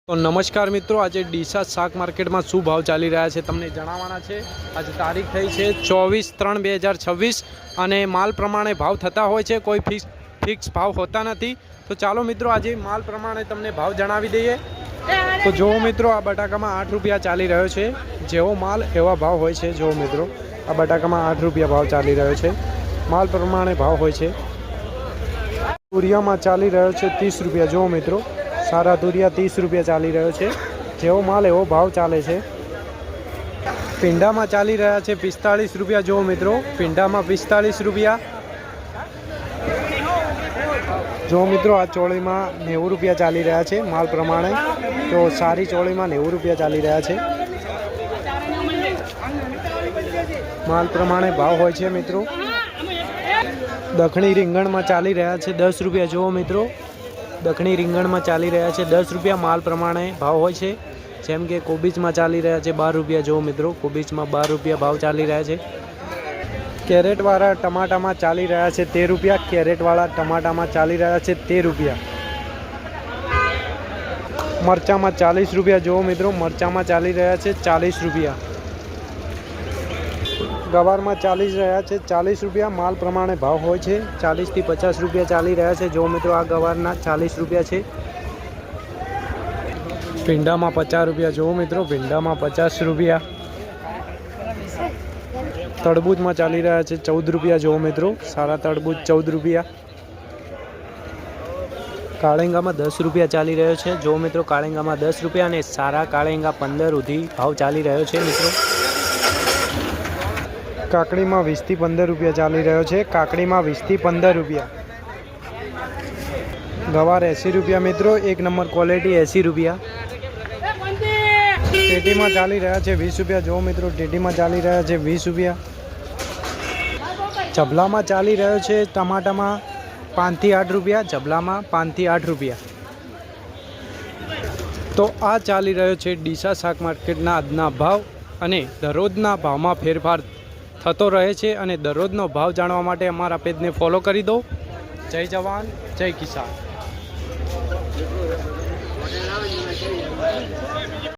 तो नमस्कार मित्रों, आज डीसा शाक मार्केट में शू भाव चाली रहा है तमने जणाववाना छे। आज तारीख थई छे 24/3/2026 અને माल प्रमाणे भाव थता होय छे, कोई फिक्स भाव होता नहीं। तो चलो मित्रों, आज माल प्रमाणे तमने भाव जणावी दईए। तो जो मित्रों, आ बटाका में 8 रुपया चाली रह्यो छे। जेवो माल एवा भाव होय छे। जो मित्रों, आ बटाका में 8 रुपया भाव चाली रह्यो छे। माल प्रमाणे भाव होय छे। तुरिया में चाली रह्यो छे 30 रुपया। जो मित्रों, सारा तुरिया 30 रुपया चाली रह्यो छे। जेवो माल एवो भाव चाले छे। पींडा में चाली रह्या छे 45 रुपया। जो मित्रों, पींडा में 45 रुपया। जो मित्रों, आ चोली में 90 रुपया चाली रह्या छे माल प्रमाणे। तो सारी चोली में 90 रुपया चाली रह्या छे। माल प्रमाणे भाव होय छे मित्रों। दखणी રીંગણ में चाली रह्या छे 10 रुपया। जो मित्रों, दखणी રીંગણ में चाली रह्या छे 10 रुपया। माल प्रमाणे भाव होय छे। जेम के कोबीज में चाली रह्या छे 12 रुपया। जो मित्रों, कोबीज में 12 रुपया भाव चाली रह्या छे। कैरेट वाला टमाटा में चाली रह्या छे 13 रुपया। कैरेट वाला टमाटा में चाली रह्या छे 13 रुपया। मरचा में 40 रुपया। जो मित्रों, मरचा में चाली रह्या छे 40 रुपया। गवार में चाली रह्या छे 40 रुपया। माल प्रमाणे भाव होय छे। 40 થી 50 रुपया चाली रह्या छे। जो मित्रों, आ गवारना 40 रुपया छे। भींडा में 50 रुपया। जो मित्रों, भींडा में 50 रुपया। तरबूज में चाली रह्या छे 14 रुपया। जो मित्रों, सारा तरबूज 14 रुपया। काळेंगा में 10 रुपया चाली रह्यो छे। जो मित्रों, काळेंगा में 10 रुपया ने सारा काळेंगा 15 सुधी भाव चाली रह्यो छे मित्रों। काकड़ी में 20 થી 15 रुपया चाली रह्यो छे। काकड़ी में 20 થી 15 रुपया। गवार 80 रुपया मित्रों। एक नंबर क्वॉलिटी 80 रुपया। टेटी में चाली रह्या छे 20 रुपया। जो मित्रों, टेटी में चाली रह्या छे 20 रुपया। जबला में चाली रह्यो छे टमाटा में 5 થી 8 रुपया। जबला में 5 થી 8 रुपया। तो आ चाली रह्यो छे डीसा शाक मार्केटना आजना भाव। अने दररोजना भावमां फेरफार थतो रहे छे। अने दररोजनो भाव जाणवा माटे अमारा पेजने फॉलो करी दो। जय जवान जय किसान।